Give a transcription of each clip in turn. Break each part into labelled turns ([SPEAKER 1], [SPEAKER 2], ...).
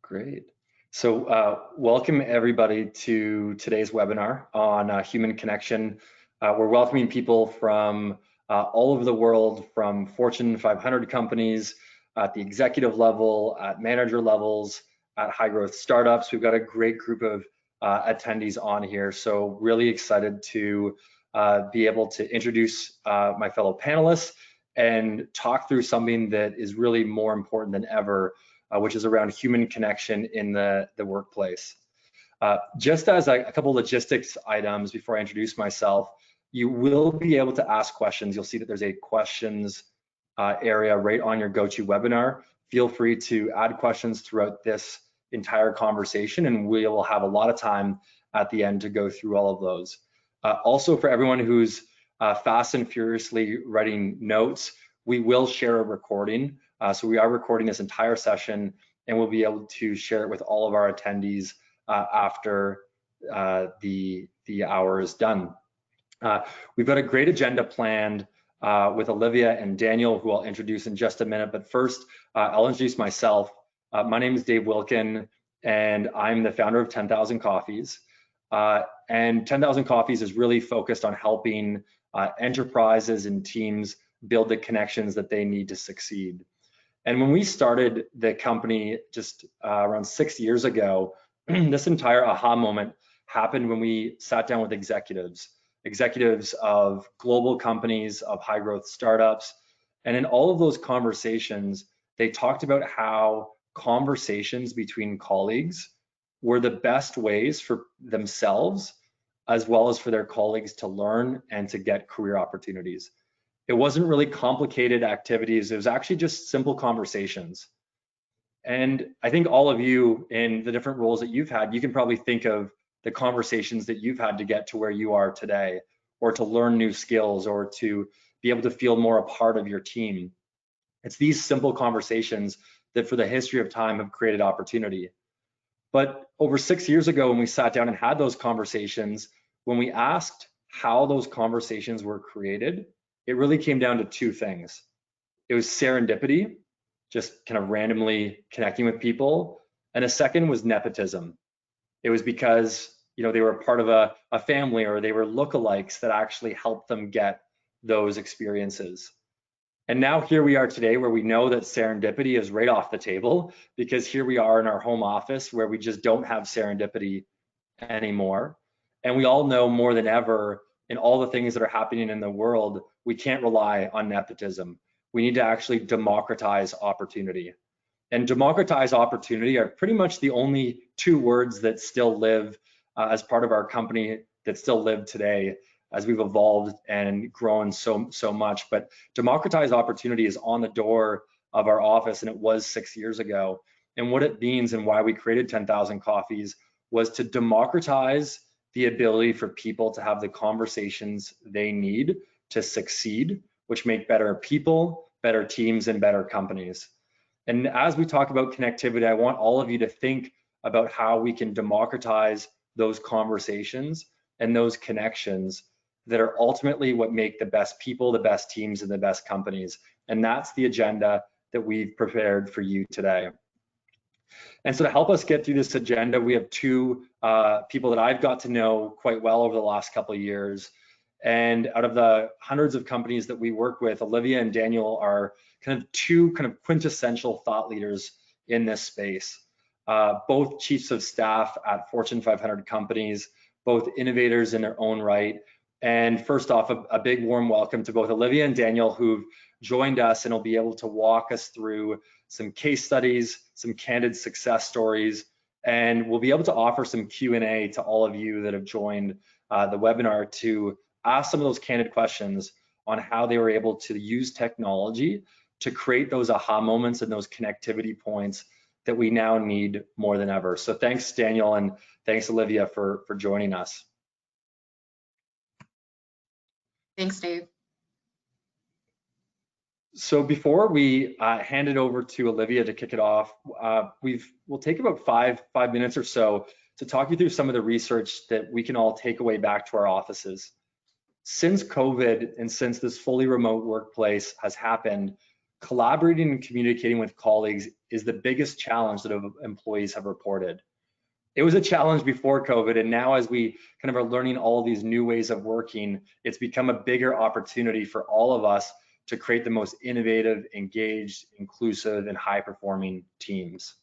[SPEAKER 1] Great. So welcome everybody to today's webinar on human connection. We're welcoming people from all over the world, from Fortune 500 companies at the executive level, at manager levels, at high growth startups. We've got a great group of attendees on here. So really excited to be able to introduce my fellow panelists and talk through something that is really more important than ever, which is around human connection in the workplace. Just as a couple logistics items before I introduce myself, you will be able to ask questions. You'll see that there's a questions area right on your GoToWebinar. Feel free to add questions throughout this entire conversation, and we will have a lot of time at the end to go through all of those. Also, for everyone who's fast and furiously writing notes, we will share a recording. So we are recording this entire session, and we'll be able to share it with all of our attendees after the hour is done. We've got a great agenda planned with Olivia and Daniel, who I'll introduce in just a minute. But first, I'll introduce myself. My name is Dave Wilkin, and I'm the founder of 10,000 Coffees. And 10,000 Coffees is really focused on helping enterprises and teams build the connections that they need to succeed. And when we started the company just around 6 years ago, this entire aha moment happened when we sat down with executives of global companies, of high growth startups. And in all of those conversations, they talked about how conversations between colleagues were the best ways for themselves, as well as for their colleagues, to learn and to get career opportunities. It wasn't really complicated activities. It was actually just simple conversations. And I think all of you in the different roles that you've had, you can probably think of the conversations that you've had to get to where you are today, or to learn new skills, or to be able to feel more a part of your team. It's these simple conversations that for the history of time have created opportunity. But over 6 years ago, when we sat down and had those conversations, when we asked how those conversations were created, it really came down to two things. It was serendipity, just kind of randomly connecting with people. And a second was nepotism. It was because, you know, they were part of a family, or they were lookalikes that actually helped them get those experiences. And now here we are today, where we know that serendipity is right off the table, because here we are in our home office where we just don't have serendipity anymore. And we all know more than ever, in all the things that are happening in the world, we can't rely on nepotism. We need to actually democratize opportunity. And democratize opportunity are pretty much the only two words that still live as part of our company, that still live today, as we've evolved and grown so much. But democratize opportunity is on the door of our office, and it was 6 years ago. And what it means, and why we created 10,000 Coffees, was to democratize the ability for people to have the conversations they need to succeed, which make better people, better teams, and better companies. And as we talk about connectivity, I want all of you to think about how we can democratize those conversations and those connections that are ultimately what make the best people, the best teams, and the best companies. And that's the agenda that we've prepared for you today. And so to help us get through this agenda, we have two people that I've got to know quite well over the last couple of years. And out of the hundreds of companies that we work with, Olivia and Daniel are kind of two quintessential thought leaders in this space. Both chiefs of staff at Fortune 500 companies, both innovators in their own right. And first off, a big warm welcome to both Olivia and Daniel, who've joined us and will be able to walk us through some case studies, some candid success stories, and we'll be able to offer some Q&A to all of you that have joined the webinar to ask some of those candid questions on how they were able to use technology to create those aha moments and those connectivity points that we now need more than ever. So thanks, Daniel, and thanks, Olivia, for joining us.
[SPEAKER 2] Thanks, Dave.
[SPEAKER 1] So before we hand it over to Olivia to kick it off, we'll take about five minutes or so to talk you through some of the research that we can all take away back to our offices. Since COVID and since this fully remote workplace has happened, collaborating and communicating with colleagues is the biggest challenge that employees have reported. It was a challenge before COVID, and now as we kind of are learning all these new ways of working, it's become a bigger opportunity for all of us to create the most innovative, engaged, inclusive, and high-performing teams.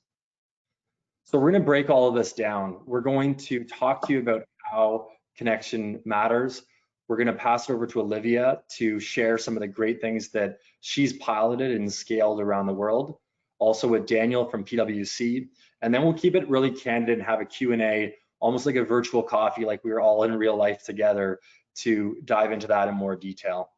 [SPEAKER 1] So we're going to break all of this down. We're going to talk to you about how connection matters. We're going to pass it over to Olivia to share some of the great things that she's piloted and scaled around the world. Also with Daniel from PWC. And then we'll keep it really candid and have a Q&A, almost like a virtual coffee, like we were all in real life together, to dive into that in more detail.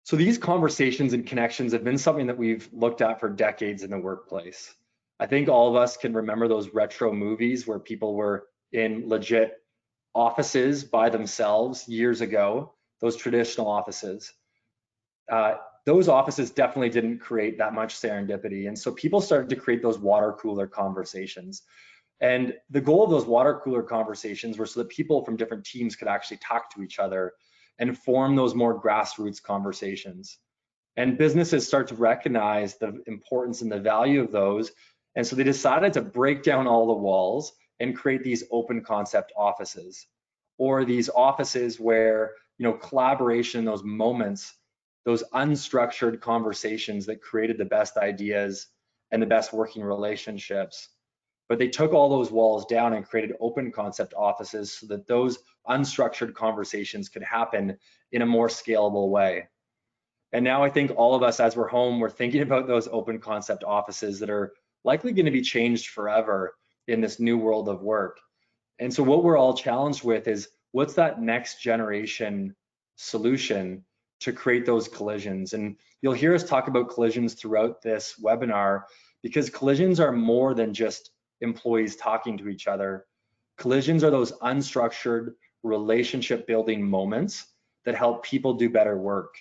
[SPEAKER 1] So these conversations and connections have been something that we've looked at for decades in the workplace. I think all of us can remember those retro movies where people were in legit offices by themselves years ago, those traditional offices. Those offices definitely didn't create that much serendipity. And so people started to create those water cooler conversations. And the goal of those water cooler conversations were so that people from different teams could actually talk to each other and form those more grassroots conversations. And businesses start to recognize the importance and the value of those. And so they decided to break down all the walls and create these open concept offices, or these offices where, collaboration, those moments, those unstructured conversations that created the best ideas and the best working relationships. But they took all those walls down and created open concept offices so that those unstructured conversations could happen in a more scalable way. And now I think all of us, as we're home, we're thinking about those open concept offices that are likely going to be changed forever in this new world of work. And so what we're all challenged with is, what's that next generation solution to create those collisions? And you'll hear us talk about collisions throughout this webinar, because collisions are more than just employees talking to each other. Collisions are those unstructured relationship building moments that help people do better work.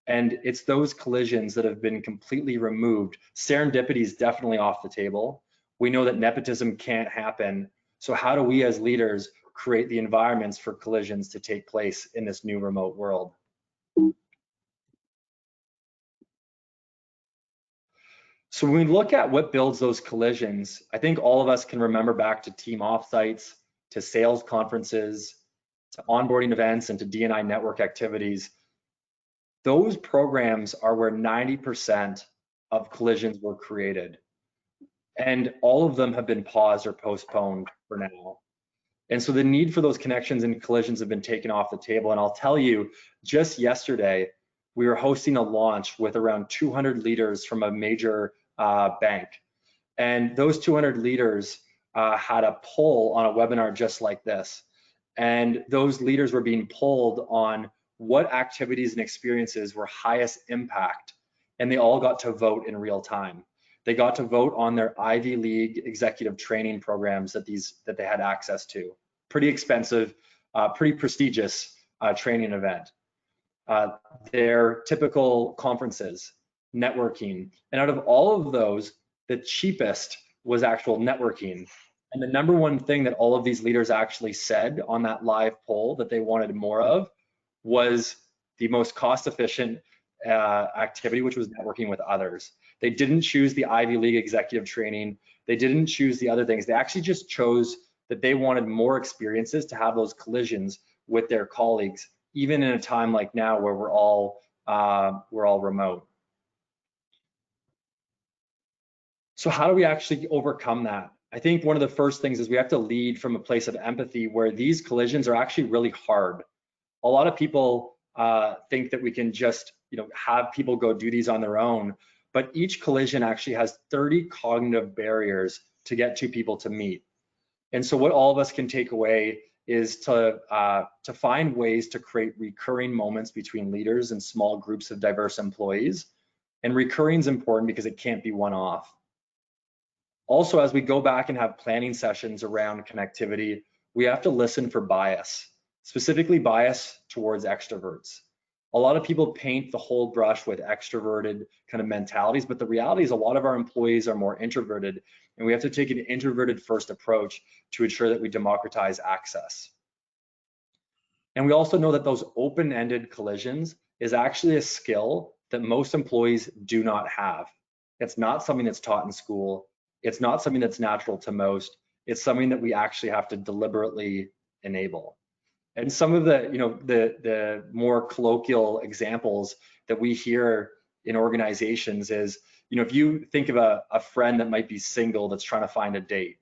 [SPEAKER 1] And it's those collisions that have been completely removed. Serendipity is definitely off the table. We know that nepotism can't happen. So how do we as leaders create the environments for collisions to take place in this new remote world? So when we look at what builds those collisions, I think all of us can remember back to team offsites, to sales conferences, to onboarding events, and to D&I network activities. Those programs are where 90% of collisions were created. And all of them have been paused or postponed for now. And so the need for those connections and collisions have been taken off the table. And I'll tell you, just yesterday, we were hosting a launch with around 200 leaders from a major bank. And those 200 leaders had a poll on a webinar just like this. And those leaders were being polled on what activities and experiences were highest impact. And they all got to vote in real time. They got to vote on their Ivy League executive training programs that they had access to. Pretty expensive, pretty prestigious training event. Their typical conferences, networking. And out of all of those, the cheapest was actual networking. And the number one thing that all of these leaders actually said on that live poll that they wanted more of was the most cost-efficient activity, which was networking with others. They didn't choose the Ivy League executive training. They didn't choose the other things. They actually just chose that they wanted more experiences to have those collisions with their colleagues, even in a time like now where we're all remote. So how do we actually overcome that? I think one of the first things is we have to lead from a place of empathy, where these collisions are actually really hard. A lot of people think that we can just have people go do these on their own, but each collision actually has 30 cognitive barriers to get two people to meet. And so what all of us can take away is to find ways to create recurring moments between leaders and small groups of diverse employees. And recurring is important because it can't be one-off. Also, as we go back and have planning sessions around connectivity, we have to listen for bias, specifically bias towards extroverts. A lot of people paint the whole brush with extroverted kind of mentalities, but the reality is a lot of our employees are more introverted, and we have to take an introverted first approach to ensure that we democratize access. And we also know that those open-ended collisions is actually a skill that most employees do not have. It's not something that's taught in school. It's not something that's natural to most. It's something that we actually have to deliberately enable. And some of the, the more colloquial examples that we hear in organizations is, if you think of a friend that might be single that's trying to find a date,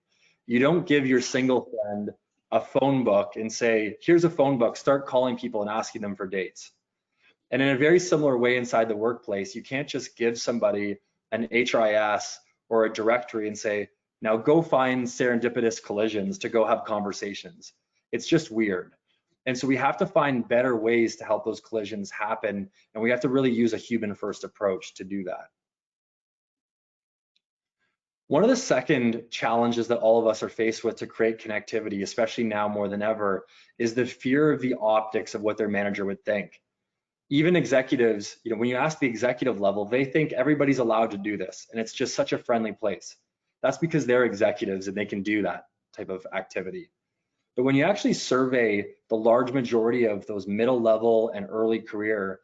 [SPEAKER 1] you don't give your single friend a phone book and say, here's a phone book, start calling people and asking them for dates. And in a very similar way inside the workplace, you can't just give somebody an HRIS or a directory and say, now go find serendipitous collisions to go have conversations. It's just weird. And so we have to find better ways to help those collisions happen, and we have to really use a human-first approach to do that. One of the second challenges that all of us are faced with to create connectivity, especially now more than ever, is the fear of the optics of what their manager would think. Even executives, when you ask the executive level, they think everybody's allowed to do this, and it's just such a friendly place. That's because they're executives and they can do that type of activity. But when you actually survey the large majority of those middle level and early career,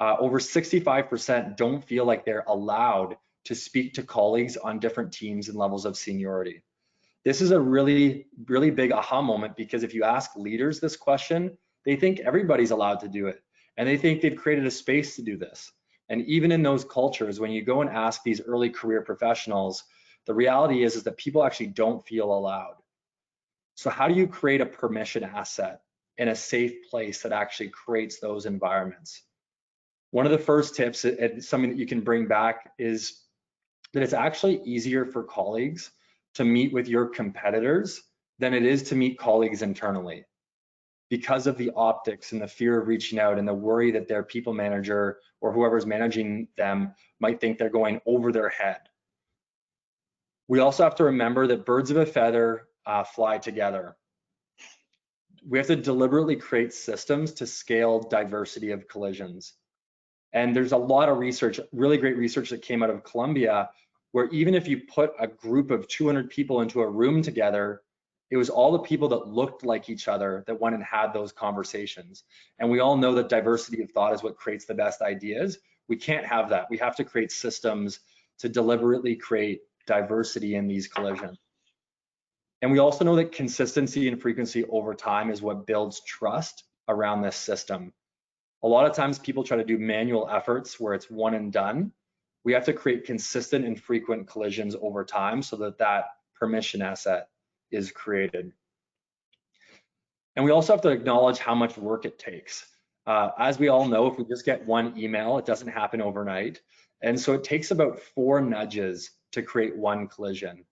[SPEAKER 1] over 65% don't feel like they're allowed to speak to colleagues on different teams and levels of seniority. This is a really, really big aha moment, because if you ask leaders this question, they think everybody's allowed to do it. And they think they've created a space to do this. And even in those cultures, when you go and ask these early career professionals, the reality is that people actually don't feel allowed. So how do you create a permission asset in a safe place that actually creates those environments? One of the first tips, and something that you can bring back, is that it's actually easier for colleagues to meet with your competitors than it is to meet colleagues internally, because of the optics and the fear of reaching out and the worry that their people manager or whoever's managing them might think they're going over their head. We also have to remember that birds of a feather fly together. We have to deliberately create systems to scale diversity of collisions. And there's a lot of research, really great research that came out of Columbia, where even if you put a group of 200 people into a room together, it was all the people that looked like each other that went and had those conversations. And we all know that diversity of thought is what creates the best ideas. We can't have that. We have to create systems to deliberately create diversity in these collisions. And we also know that consistency and frequency over time is what builds trust around this system. A lot of times people try to do manual efforts where it's one and done. We have to create consistent and frequent collisions over time so that that permission asset is created. And we also have to acknowledge how much work it takes. As we all know, if we just get one email, it doesn't happen overnight. And so it takes about 4 nudges to create one collision.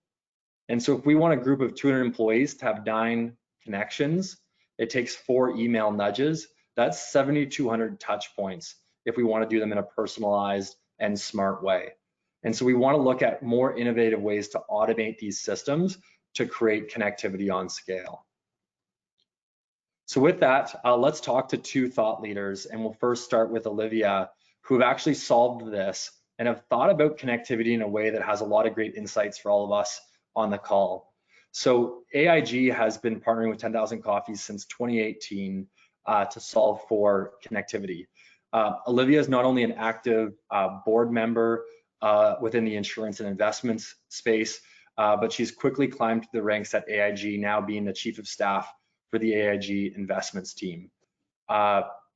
[SPEAKER 1] And so if we want a group of 200 employees to have 9 connections, it takes 4 email nudges. That's 7,200 touch points if we want to do them in a personalized and smart way. And so we want to look at more innovative ways to automate these systems to create connectivity on scale. So with that, let's talk to 2 thought leaders, and we'll first start with Olivia, who have actually solved this and have thought about connectivity in a way that has a lot of great insights for all of us on the call. So AIG has been partnering with 10,000 Coffees since 2018 to solve for connectivity. Olivia is not only an active board member within the insurance and investments space, but she's quickly climbed the ranks at AIG, now being the chief of staff for the AIG investments team.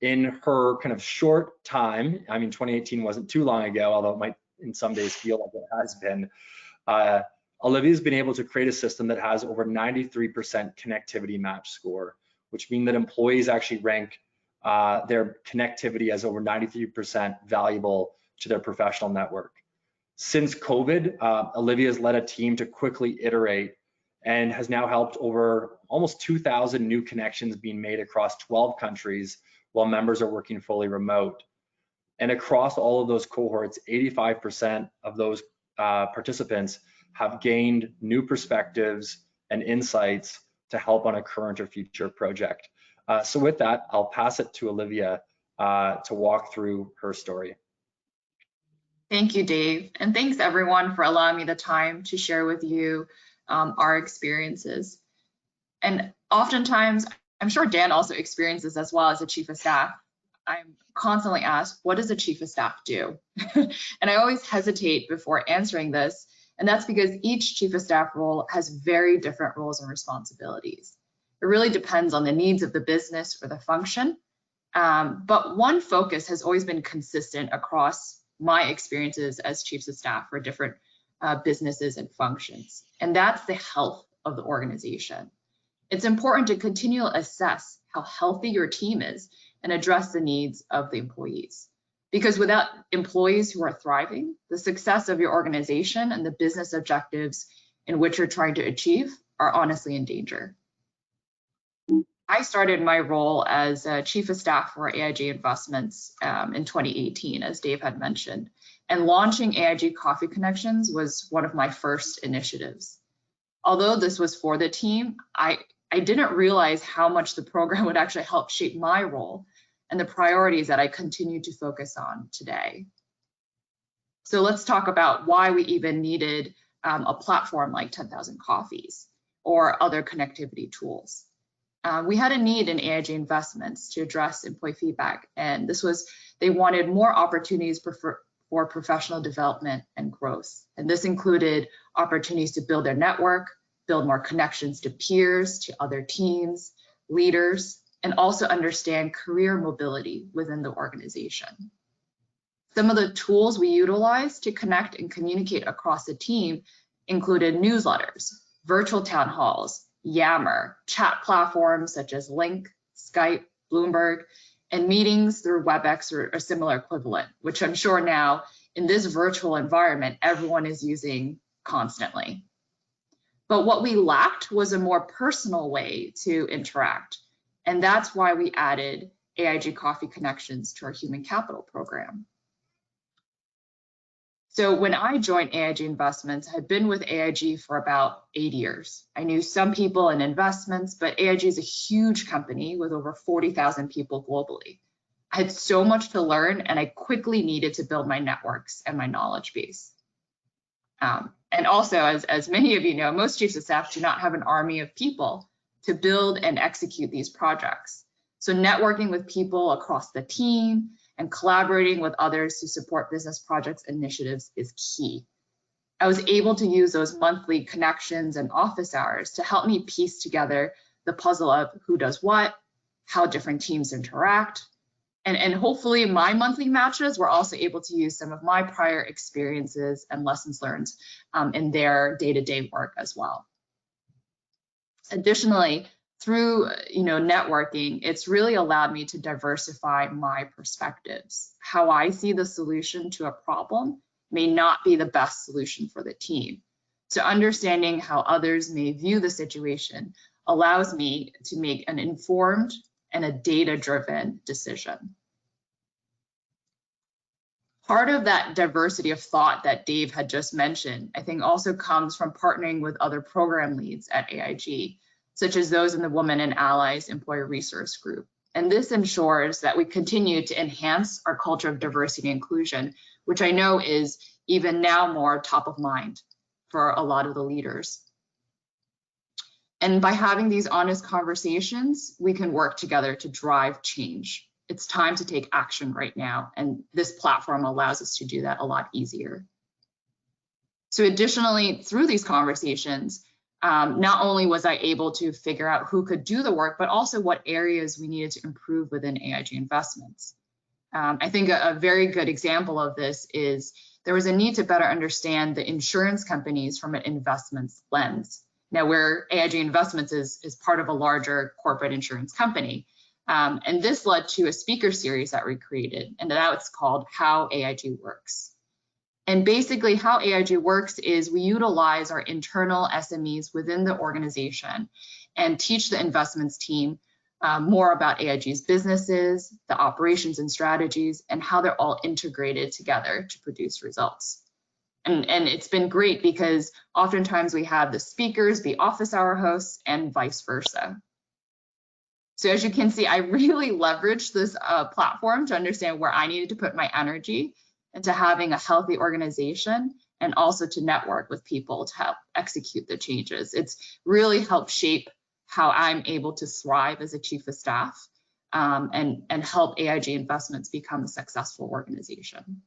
[SPEAKER 1] In her kind of short time, I mean, 2018 wasn't too long ago, although it might in some days feel like it has been, Olivia's been able to create a system that has over 93% connectivity match score, which means that employees actually rank their connectivity as over 93% valuable to their professional network. Since COVID, Olivia's led a team to quickly iterate and has now helped over almost 2,000 new connections being made across 12 countries while members are working fully remote. And across all of those cohorts, 85% of those participants have gained new perspectives and insights to help on a current or future project. So with that, I'll pass it to Olivia to walk through her story.
[SPEAKER 2] Thank you, Dave. And thanks everyone for allowing me the time to share with you our experiences. And oftentimes, I'm sure Dan also experiences as well as a chief of staff. I'm constantly asked, what does a chief of staff do? And I always hesitate before answering this. And that's because each chief of staff role has very different roles and responsibilities. It really depends on the needs of the business or the function. But one focus has always been consistent across my experiences as chiefs of staff for different businesses and functions. And that's the health of the organization. It's important to continually assess how healthy your team is and address the needs of the employees. Because without employees who are thriving, the success of your organization and the business objectives in which you're trying to achieve are honestly in danger. I started my role as a chief of staff for AIG Investments in 2018, as Dave had mentioned. And launching AIG Coffee Connections was one of my first initiatives. Although this was for the team, I didn't realize how much the program would actually help shape my role and the priorities that I continue to focus on today. So let's talk about why we even needed a platform like 10,000 Coffees or other connectivity tools. We had a need in AIG Investments to address employee feedback, and they wanted more opportunities for professional development and growth. And this included opportunities to build their network, build more connections to peers, to other teams, leaders, and also understand career mobility within the organization. Some of the tools we utilized to connect and communicate across the team included newsletters, virtual town halls, Yammer, chat platforms such as Link, Skype, Bloomberg, and meetings through WebEx or a similar equivalent, which I'm sure now in this virtual environment, everyone is using constantly. But what we lacked was a more personal way to interact. And that's why we added AIG Coffee Connections to our human capital program. So when I joined AIG Investments, I had been with AIG for about 8 years. I knew some people in investments, but AIG is a huge company with over 40,000 people globally. I had so much to learn, and I quickly needed to build my networks and my knowledge base. And also, as many of you know, most chiefs of staff do not have an army of people to build and execute these projects. So networking with people across the team and collaborating with others to support business projects initiatives is key. I was able to use those monthly connections and office hours to help me piece together the puzzle of who does what, how different teams interact, and hopefully my monthly matches were also able to use some of my prior experiences and lessons learned in their day-to-day work as well. Additionally, through networking, it's really allowed me to diversify my perspectives. How I see the solution to a problem may not be the best solution for the team. So understanding how others may view the situation allows me to make an informed and a data-driven decision. Part of that diversity of thought that Dave had just mentioned, I think also comes from partnering with other program leads at AIG, such as those in the Women and Allies Employer Resource Group. And this ensures that we continue to enhance our culture of diversity and inclusion, which I know is even now more top of mind for a lot of the leaders. And by having these honest conversations, we can work together to drive change. It's time to take action right now, and this platform allows us to do that a lot easier. So additionally, through these conversations, not only was I able to figure out who could do the work, but also what areas we needed to improve within AIG Investments. I think a very good example of this is there was a need to better understand the insurance companies from an investments lens. Now, where AIG Investments is part of a larger corporate insurance company. And this led to a speaker series that we created, and now it's called How AIG Works. And basically how AIG works is we utilize our internal SMEs within the organization and teach the investments team more about AIG's businesses, the operations and strategies, and how they're all integrated together to produce results. And it's been great because oftentimes we have the speakers be office hour hosts and vice versa. So as you can see, I really leveraged this platform to understand where I needed to put my energy into having a healthy organization and also to network with people to help execute the changes. It's really helped shape how I'm able to thrive as a chief of staff and help AIG Investments become a successful organization.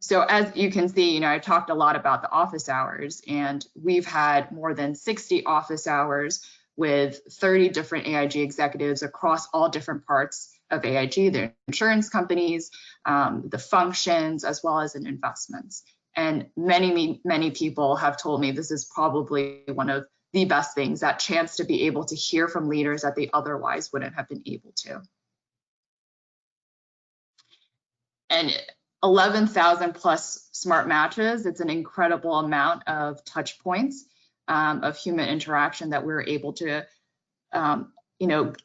[SPEAKER 2] So as you can see, I talked a lot about the office hours, and we've had more than 60 office hours with 30 different AIG executives across all different parts of AIG, their insurance companies, the functions, as well as in investments. And many people have told me this is probably one of the best things, that chance to be able to hear from leaders that they otherwise wouldn't have been able to. And 11,000 plus smart matches, it's an incredible amount of touch points of human interaction that we're able to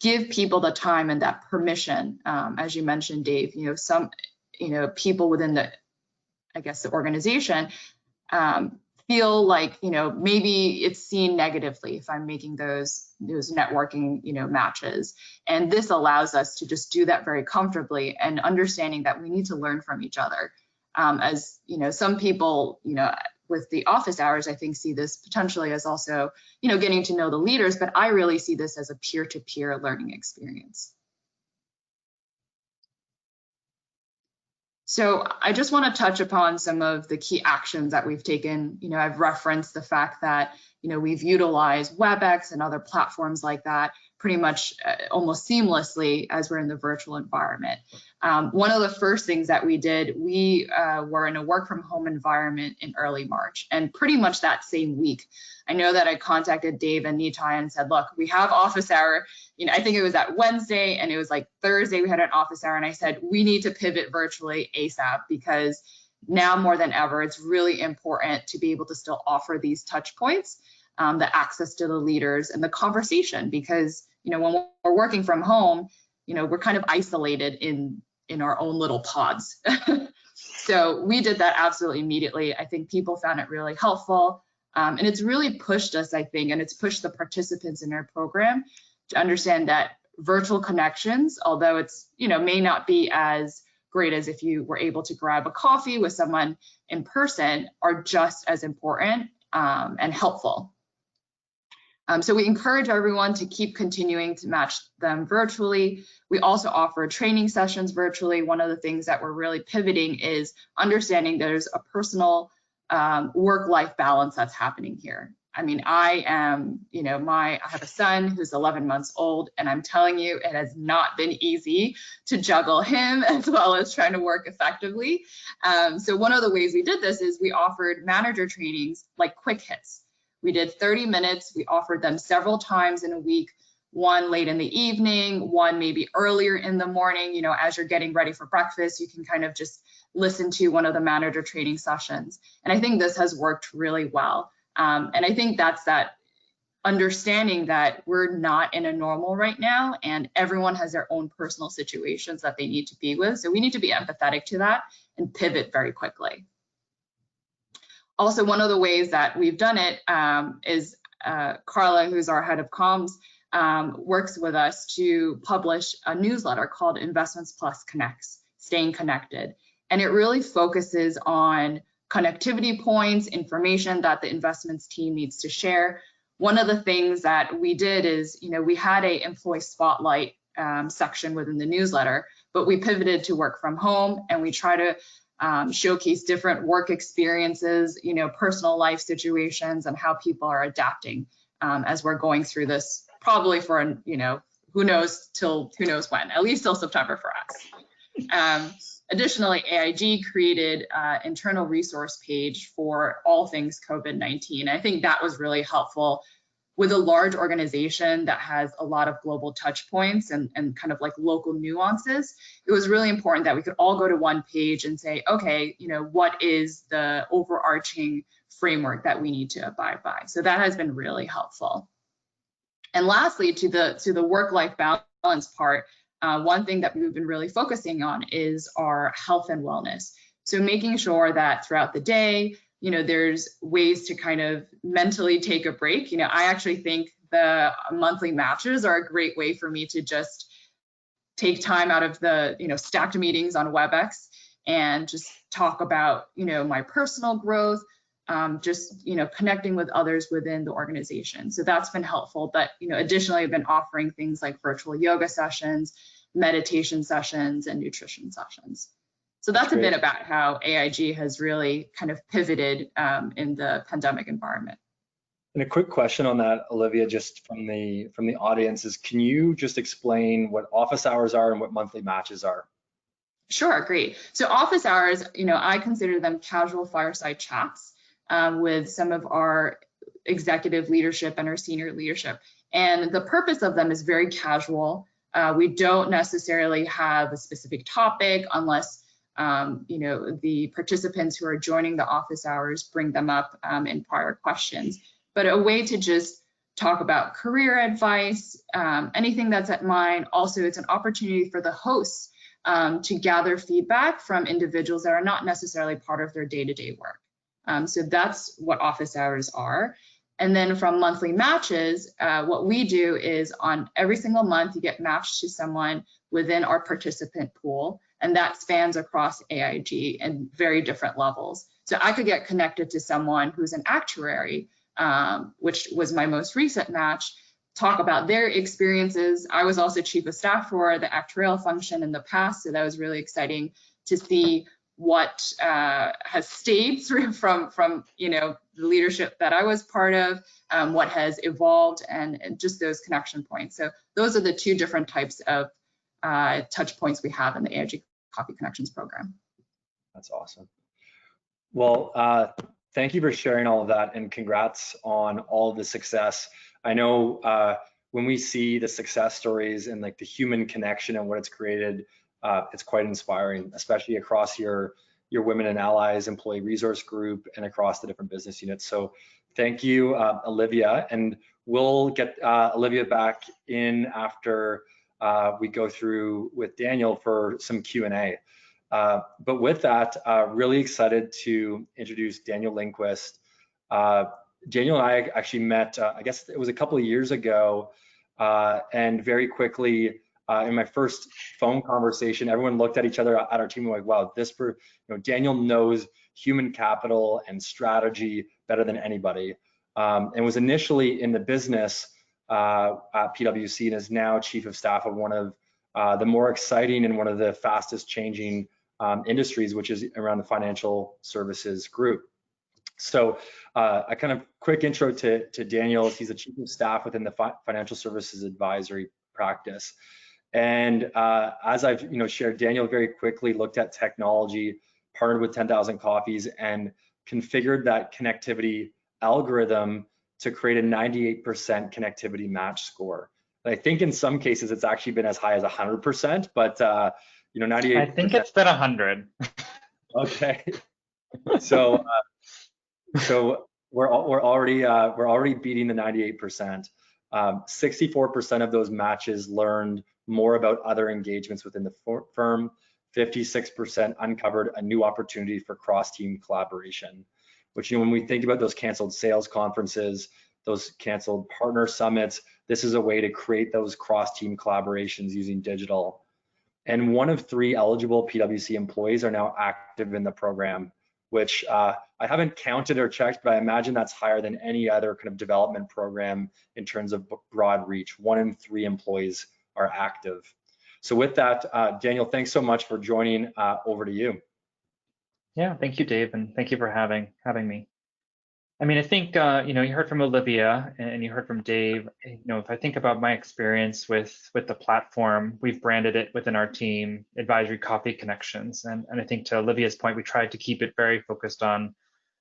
[SPEAKER 2] give people the time and that permission. As you mentioned, Dave, some people within the organization feel like maybe it's seen negatively if I'm making those networking matches, and this allows us to just do that very comfortably, and understanding that we need to learn from each other. As some people with the office hours, I think, see this potentially as also getting to know the leaders, but I really see this as a peer-to-peer learning experience. So I just want to touch upon some of the key actions that we've taken. I've referenced the fact that, we've utilized WebEx and other platforms like that pretty much almost seamlessly as we're in the virtual environment. One of the first things that we did, we were in a work from home environment in early March, and pretty much that same week, I know that I contacted Dave and Nitai and said, look, we have office hour. I think it was that Wednesday, and it was like Thursday we had an office hour, and I said, we need to pivot virtually ASAP, because now more than ever, it's really important to be able to still offer these touch points, the access to the leaders and the conversation, because when we're working from home, we're kind of isolated in our own little pods. So we did that absolutely immediately. I think people found it really helpful. And it's really pushed us, I think, and it's pushed the participants in our program to understand that virtual connections, although it's, may not be as great as if you were able to grab a coffee with someone in person, are just as important and helpful. So we encourage everyone to keep continuing to match them virtually. We also offer training sessions virtually. One of the things that we're really pivoting is understanding there's a personal work-life balance that's happening here. I mean, I have a son who's 11 months old, and I'm telling you, it has not been easy to juggle him as well as trying to work effectively. So one of the ways we did this is we offered manager trainings like quick hits. We did 30 minutes. We offered them several times in a week, one late in the evening, one maybe earlier in the morning. As you're getting ready for breakfast, you can kind of just listen to one of the manager training sessions. And I think this has worked really well. And I think that's that understanding that we're not in a normal right now, and everyone has their own personal situations that they need to be with. So we need to be empathetic to that and pivot very quickly. Also, one of the ways that we've done it is Carla, who's our head of comms, works with us to publish a newsletter called Investments Plus Connects, Staying Connected. And it really focuses on connectivity points, information that the investments team needs to share. One of the things that we did is, we had a employee spotlight section within the newsletter, but we pivoted to work from home, and we try to showcase different work experiences, personal life situations, and how people are adapting as we're going through this, probably for, who knows when, at least till September for us. Additionally, AIG created an internal resource page for all things COVID-19. I think that was really helpful with a large organization that has a lot of global touch points and kind of like local nuances. It was really important that we could all go to one page and say, okay, what is the overarching framework that we need to abide by? So that has been really helpful. And lastly, to the work-life balance part, one thing that we've been really focusing on is our health and wellness. So making sure that throughout the day, there's ways to kind of mentally take a break. I actually think the monthly matches are a great way for me to just take time out of the, stacked meetings on WebEx and just talk about, my personal growth, just connecting with others within the organization. So that's been helpful. But additionally, I've been offering things like virtual yoga sessions, meditation sessions, and nutrition sessions. So that's a bit about how AIG has really kind of pivoted in the pandemic environment.
[SPEAKER 1] And a quick question on that, Olivia, just from the audience is, can you just explain what office hours are and what monthly matches are?
[SPEAKER 2] Sure, great. So office hours, I consider them casual fireside chats with some of our executive leadership and our senior leadership. And the purpose of them is very casual. We don't necessarily have a specific topic unless the participants who are joining the office hours bring them up in prior questions. But a way to just talk about career advice, anything that's at mind. Also, it's an opportunity for the hosts to gather feedback from individuals that are not necessarily part of their day-to-day work. So that's what office hours are. And then from monthly matches, what we do is on every single month, you get matched to someone within our participant pool, and that spans across AIG in very different levels. So I could get connected to someone who's an actuary, which was my most recent match, talk about their experiences. I was also chief of staff for the actuarial function in the past, so that was really exciting to see what has stayed through from the leadership that I was part of, what has evolved, and just those connection points. So those are the two different types of touch points we have in the AIG Coffee Connections program.
[SPEAKER 1] That's awesome. Well, thank you for sharing all of that, and congrats on all of the success. I know when we see the success stories and like the human connection and what it's created, it's quite inspiring, especially across your Women and Allies employee resource group and across the different business units. So thank you, Olivia, and we'll get Olivia back in after we go through with Daniel for some Q&A. But with that, really excited to introduce Daniel Lindquist. Daniel and I actually met, I guess it was a couple of years ago, and very quickly in my first phone conversation, everyone looked at each other at our team and like, wow, Daniel knows human capital and strategy better than anybody, and was initially in the business at PWC and is now chief of staff of one of the more exciting and one of the fastest changing industries, which is around the financial services group. So a kind of quick intro to Daniel. He's the chief of staff within the financial services advisory practice. And as I've shared, Daniel very quickly looked at technology, partnered with 10,000 Coffees, and configured that connectivity algorithm to create a 98% connectivity match score. And I think in some cases it's actually been as high as 100%, but 98%.
[SPEAKER 3] I think it's been 100.
[SPEAKER 1] Okay. So we're already beating the 98%. 64% of those matches learned more about other engagements within the firm. 56% uncovered a new opportunity for cross-team collaboration, which when we think about those canceled sales conferences, those canceled partner summits, this is a way to create those cross-team collaborations using digital. And 1 of 3 eligible PwC employees are now active in the program, which I haven't counted or checked, but I imagine that's higher than any other kind of development program in terms of broad reach. 1 in 3 employees are active. So with that, Daniel, thanks so much for joining. Over to you.
[SPEAKER 3] Yeah, thank you, Dave, and thank you for having me. I mean, I think you heard from Olivia and you heard from Dave. If I think about my experience with the platform, we've branded it within our team Advisory Coffee Connections, and I think to Olivia's point, we tried to keep it very focused on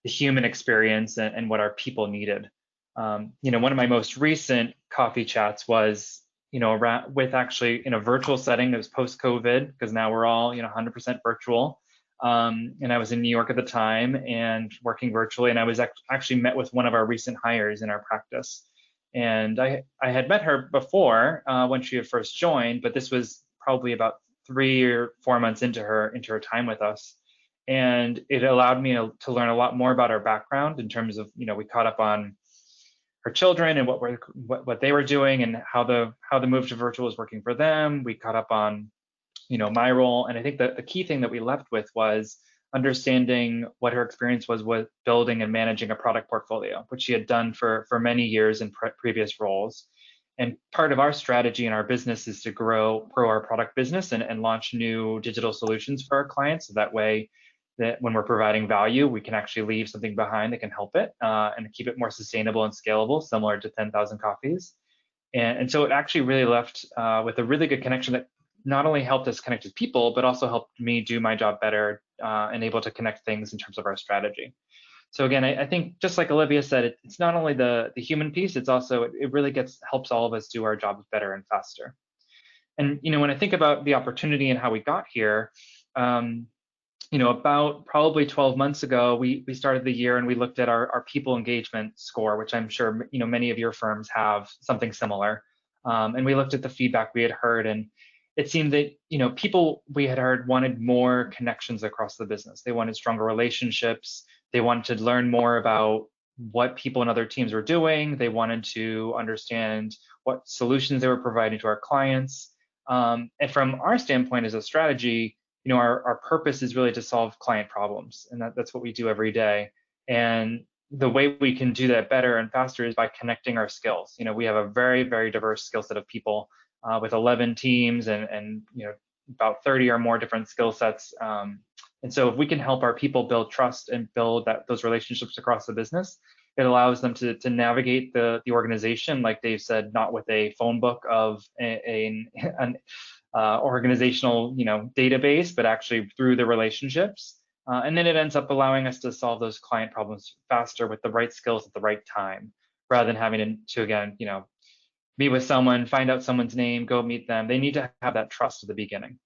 [SPEAKER 3] the human experience and what our people needed. One of my most recent coffee chats was with actually in a virtual setting. It was post-COVID because now we're all 100% virtual. And I was in New York at the time and working virtually, and I was actually met with one of our recent hires in our practice. And I had met her before when she had first joined, but this was probably about 3 or 4 months into her time with us. And it allowed me to learn a lot more about her background in terms of, we caught up on her children and what they were doing and how the move to virtual was working for them. We caught up on my role. And I think that the key thing that we left with was understanding what her experience was with building and managing a product portfolio, which she had done for many years in previous roles. And part of our strategy in our business is to grow our product business and launch new digital solutions for our clients. So that way, that when we're providing value, we can actually leave something behind that can help it and keep it more sustainable and scalable, similar to 10,000 Coffees. And so it actually really left with a really good connection that not only helped us connect with people, but also helped me do my job better and able to connect things in terms of our strategy. So again, I think just like Olivia said, it's not only the human piece, it's also, it really helps all of us do our jobs better and faster. And, when I think about the opportunity and how we got here, about probably 12 months ago, we started the year and we looked at our people engagement score, which I'm sure, many of your firms have something similar. And we looked at the feedback we had heard, and it seemed that, people we had heard wanted more connections across the business. They wanted stronger relationships. They wanted to learn more about what people in other teams were doing. They wanted to understand what solutions they were providing to our clients. And from our standpoint as a strategy, our purpose is really to solve client problems, and that's what we do every day. And the way we can do that better and faster is by connecting our skills. We have a very, very diverse skill set of people with 11 teams and about 30 or more different skill sets. And so if we can help our people build trust and build those relationships across the business, it allows them to navigate the organization, like Dave said, not with a phone book of an organizational database, but actually through the relationships. And then it ends up allowing us to solve those client problems faster with the right skills at the right time, rather than having to again, meet with someone, find out someone's name, go meet them. They need to have that trust at the beginning.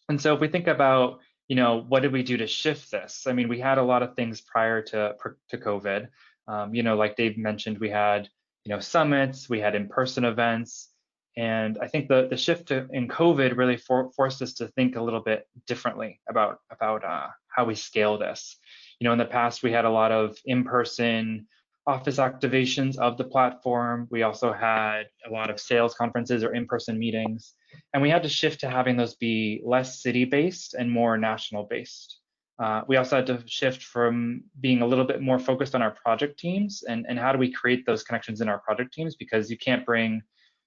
[SPEAKER 3] And so if we think about, what did we do to shift this? I mean, we had a lot of things prior to COVID. Like Dave mentioned, we had, summits, we had in-person events. And I think the shift in COVID really forced us to think a little bit differently about how we scale this. In the past, we had a lot of in-person office activations of the platform. We also had a lot of sales conferences or in-person meetings, and we had to shift to having those be less city-based and more national-based. We also had to shift from being a little bit more focused on our project teams and how do we create those connections in our project teams, because you can't bring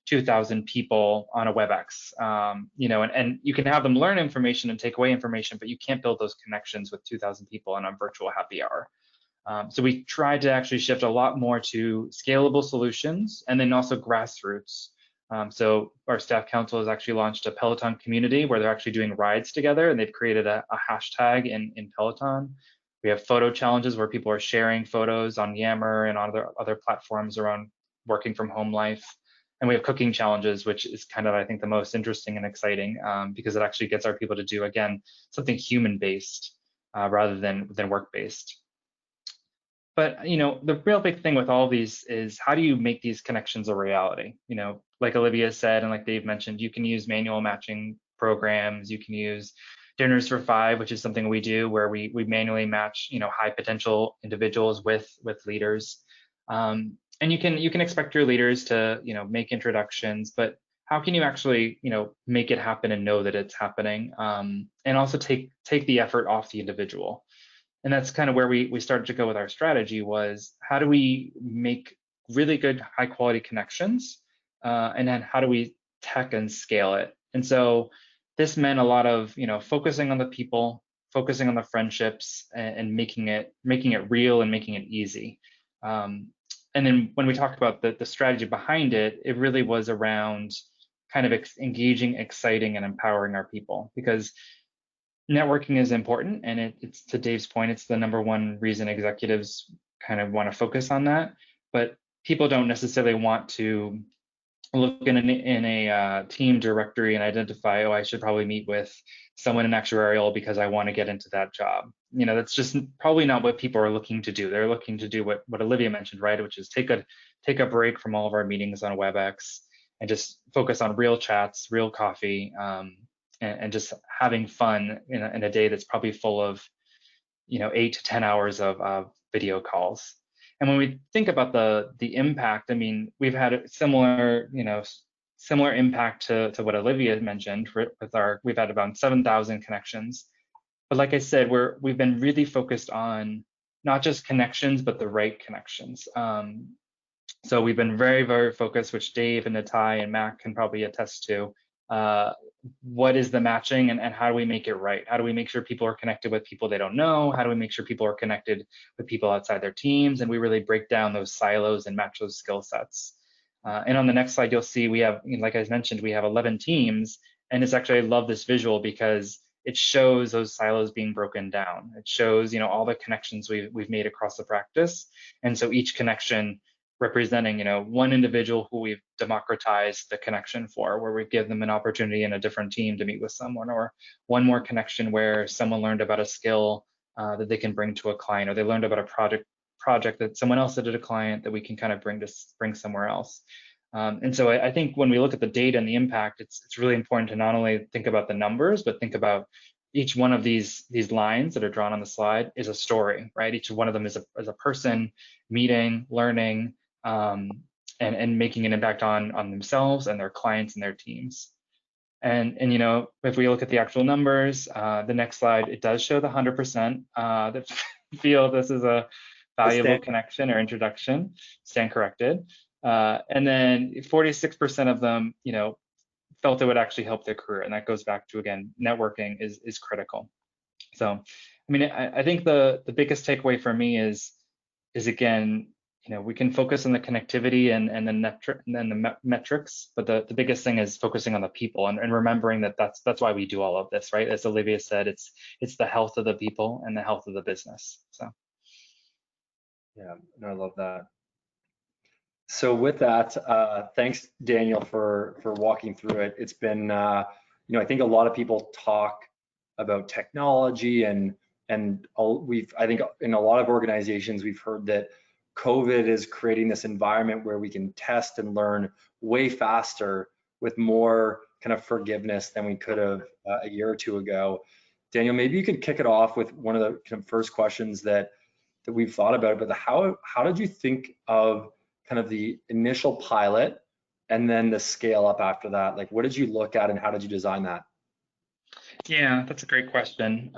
[SPEAKER 3] 2,000 people on a WebEx, and you can have them learn information and take away information, but you can't build those connections with 2,000 people on a virtual happy hour. So we tried to actually shift a lot more to scalable solutions and then also grassroots. So our staff council has actually launched a Peloton community where they're actually doing rides together, and they've created a hashtag in Peloton. We have photo challenges where people are sharing photos on Yammer and on other platforms around working from home life. And we have cooking challenges, which is kind of, I think, the most interesting and exciting because it actually gets our people to do, again, something human-based rather than work-based. But, the real big thing with all these is how do you make these connections a reality? Like Olivia said, and like Dave mentioned, you can use manual matching programs. You can use Dinners for Five, which is something we do where we manually match, high potential individuals with leaders. And you can expect your leaders to, make introductions, but how can you actually, make it happen and know that it's happening? And also take the effort off the individual. And that's kind of where we started to go with our strategy, was how do we make really good high quality connections? And then how do we tech and scale it? And so this meant a lot of, focusing on the people, focusing on the friendships, and making it real and making it easy. And then when we talked about the strategy behind it, it really was around kind of engaging, exciting, and empowering our people, because networking is important, and it's to Dave's point, it's the #1 reason executives kind of want to focus on that. But people don't necessarily want to look in a team directory and identify, oh, I should probably meet with someone in actuarial because I want to get into that job. That's just probably not what people are looking to do. They're looking to do what Olivia mentioned, right? Which is take a break from all of our meetings on WebEx and just focus on real chats, real coffee, and just having fun in a day that's probably full of, 8 to 10 hours of video calls. And when we think about the impact, I mean, we've had a similar impact to what Olivia mentioned we've had about 7,000 connections. But like I said, we've been really focused on not just connections, but the right connections. So we've been very, very focused, which Dave and Natai and Mac can probably attest to. What is the matching, and how do we make it right? How do we make sure people are connected with people they don't know? How do we make sure people are connected with people outside their teams? And we really break down those silos and match those skill sets. And on the next slide, you'll see we have, like I mentioned, we have 11 teams. And it's actually, I love this visual because it shows those silos being broken down. It shows, all the connections we've made across the practice. And so each connection representing, one individual who we've democratized the connection for, where we give them an opportunity in a different team to meet with someone, or one more connection where someone learned about a skill that they can bring to a client, or they learned about a project that someone else did at a client that we can kind of bring somewhere else. And so I think when we look at the data and the impact, it's really important to not only think about the numbers, but think about each one of these lines that are drawn on the slide is a story, right? Each one of them is a person meeting, learning, and making an impact on themselves and their clients and their teams. And if we look at the actual numbers, the next slide, it does show the 100% that feel this is a valuable connection or introduction, stand corrected. And then 46% of them, felt it would actually help their career. And that goes back to, again, networking is critical. So, I mean, I think the biggest takeaway for me is again, we can focus on the connectivity and the metrics, but the biggest thing is focusing on the people and remembering that that's why we do all of this, right? As Olivia said, it's the health of the people and the health of the business. So.
[SPEAKER 1] Yeah, no, I love that. So with that, thanks, Daniel, for walking through it. It's been, I think a lot of people talk about technology and I think in a lot of organizations, we've heard that COVID is creating this environment where we can test and learn way faster with more kind of forgiveness than we could have a year or two ago. Daniel, maybe you could kick it off with one of the kind of first questions that we've thought about, but how did you think of kind of the initial pilot and then the scale up after that? Like, what did you look at and how did you design that?
[SPEAKER 3] Yeah, that's a great question.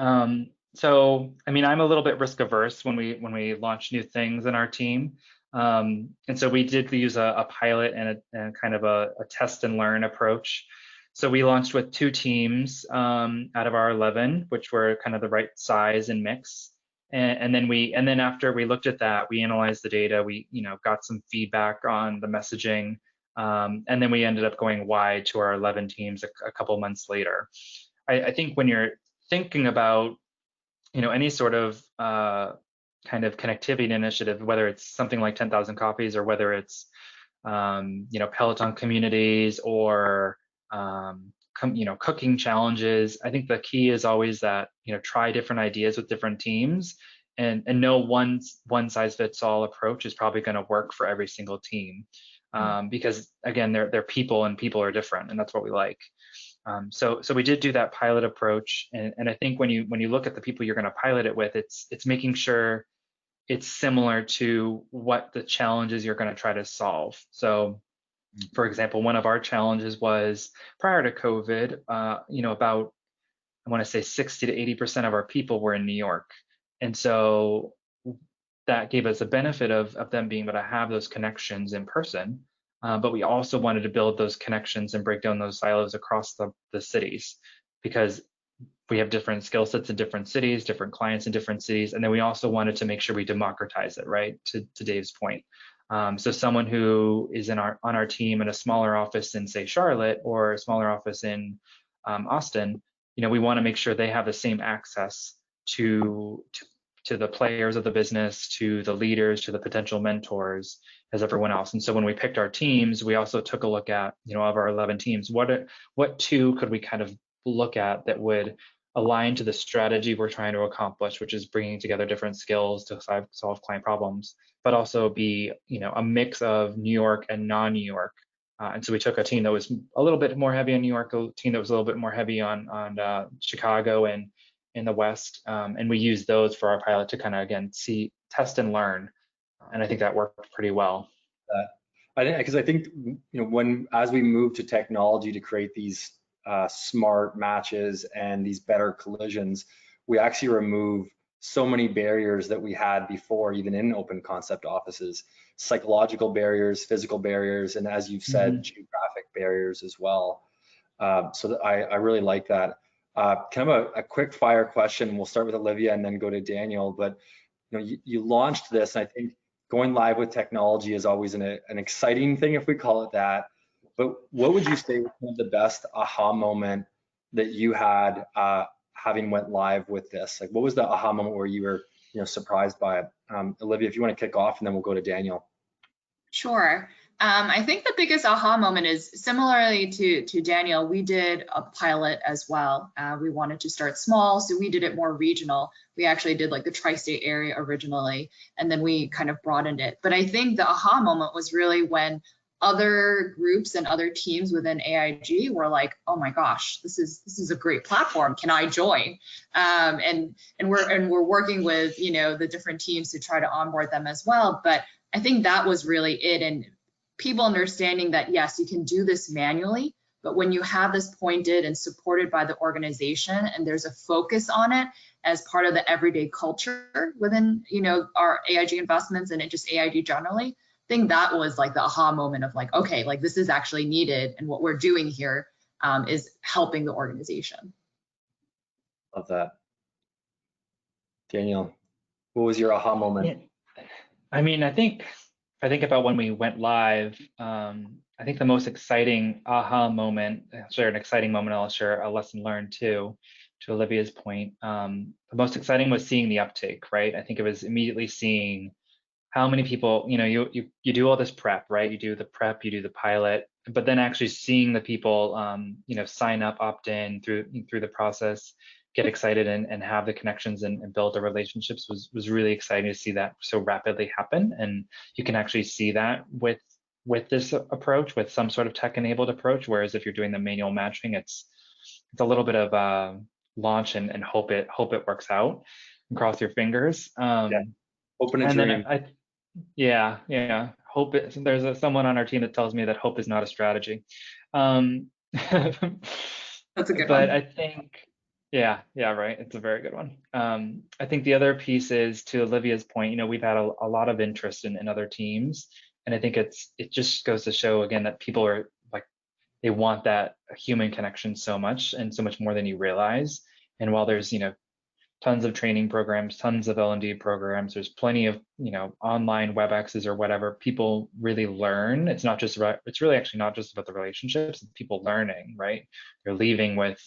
[SPEAKER 3] So, I mean, I'm a little bit risk averse when we launch new things in our team. And so we did use a pilot and kind of a test and learn approach. So we launched with 2 teams out of our 11, which were kind of the right size and mix. And then after we looked at that, we analyzed the data. We got some feedback on the messaging, and then we ended up going wide to our 11 teams a couple months later. I think when you're thinking about any sort of kind of connectivity initiative, whether it's something like 10,000 copies or whether it's Peloton communities or cooking challenges, I think the key is always that try different ideas with different teams, and no one size fits all approach is probably going to work for every single team, because again they're people and people are different, and that's what we like. So we did do that pilot approach, and I think when you look at the people you're going to pilot it with, it's making sure it's similar to what the challenges you're going to try to solve. So, for example, one of our challenges was prior to COVID, about, I want to say 60 to 80% of our people were in New York, and so that gave us a benefit of them being able to have those connections in person. But we also wanted to build those connections and break down those silos across the cities, because we have different skill sets in different cities, different clients in different cities. And then we also wanted to make sure we democratize it, right? To Dave's point. So someone who is on our team in a smaller office in, say, Charlotte, or a smaller office in Austin, we want to make sure they have the same access to the players of the business, to the leaders, to the potential mentors as everyone else. And so when we picked our teams, we also took a look at, of our 11 teams, what 2 could we kind of look at that would align to the strategy we're trying to accomplish, which is bringing together different skills to solve client problems, but also be, a mix of New York and non-New York. And so we took a team that was a little bit more heavy on New York, a team that was a little bit more heavy on Chicago and in the West, and we used those for our pilot to kind of, again, test and learn, and I think that worked pretty well.
[SPEAKER 1] Because I think as we move to technology to create these smart matches and these better collisions, we actually remove so many barriers that we had before, even in open concept offices, psychological barriers, physical barriers, and as you've said, geographic barriers as well. So that I really like that. Kind of a quick fire question. We'll start with Olivia and then go to Daniel. But you launched this, and I think going live with technology is always an exciting thing, if we call it that. But what would you say was the best aha moment that you had having went live with this? Like, what was the aha moment where you were surprised by it? Olivia, if you want to kick off, and then we'll go to Daniel.
[SPEAKER 2] Sure. I think the biggest aha moment is similarly to Daniel, we did a pilot as well. We wanted to start small, so we did it more regional. We actually did like the tri-state area originally, and then we kind of broadened it. But I think the aha moment was really when other groups and other teams within AIG were like, oh my gosh, this is a great platform. Can I join? And we're working with the different teams to try to onboard them as well. But I think that was really it. And people understanding that, yes, you can do this manually, but when you have this pointed and supported by the organization and there's a focus on it as part of the everyday culture within, our AIG investments and just AIG generally, I think that was like the aha moment of like, okay, like this is actually needed. And what we're doing here is helping the organization.
[SPEAKER 1] Love that. Daniel, what was your aha moment?
[SPEAKER 3] Yeah. I mean, I think about when we went live, I think the most exciting aha moment, I'll share an exciting moment, I'll share a lesson learned too, to Olivia's point. The most exciting was seeing the uptake, right? I think it was immediately seeing how many people, you do all this prep, right? You do the prep, you do the pilot, but then actually seeing the people, sign up, opt in through the process, get excited and have the connections and build the relationships was really exciting to see that so rapidly happen. And you can actually see that with this approach, with some sort of tech-enabled approach. Whereas if you're doing the manual matching, it's a little bit of launch and hope it works out and cross your fingers.
[SPEAKER 1] Open and dream.
[SPEAKER 3] Then hope it. There's someone on our team that tells me that hope is not a strategy.
[SPEAKER 2] That's a good one.
[SPEAKER 3] But I think. Yeah, right. It's a very good one. I think the other piece is, to Olivia's point, we've had a lot of interest in other teams. And I think it just goes to show again that people are like, they want that human connection so much and so much more than you realize. And while there's, tons of training programs, tons of L&D programs, there's plenty of, online WebExes or whatever, people really learn. It's really actually not just about the relationships, it's people learning, right? They're leaving with,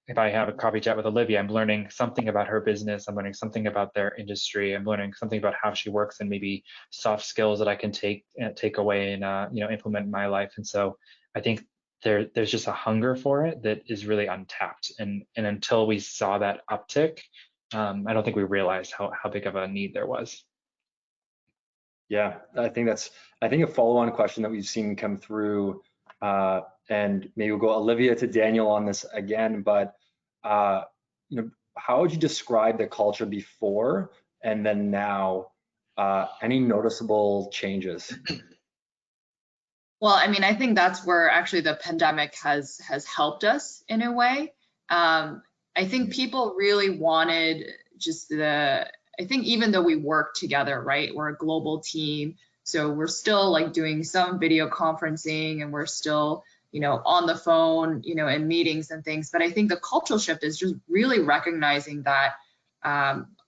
[SPEAKER 3] if I have a coffee chat with Olivia, I'm learning something about her business. I'm learning something about their industry. I'm learning something about how she works and maybe soft skills that I can take away and implement in my life. And so I think there's just a hunger for it that is really untapped. And until we saw that uptick, I don't think we realized how big of a need there was.
[SPEAKER 1] Yeah, I think a follow-on question that we've seen come through. And maybe we'll go Olivia to Daniel on this again, but how would you describe the culture before and then now? Any noticeable changes?
[SPEAKER 2] Well, I mean, I think that's where actually the pandemic has helped us in a way. I think people really wanted I think even though we work together, right? We're a global team, so we're still like doing some video conferencing and we're still on the phone, in meetings and things. But I think the cultural shift is just really recognizing that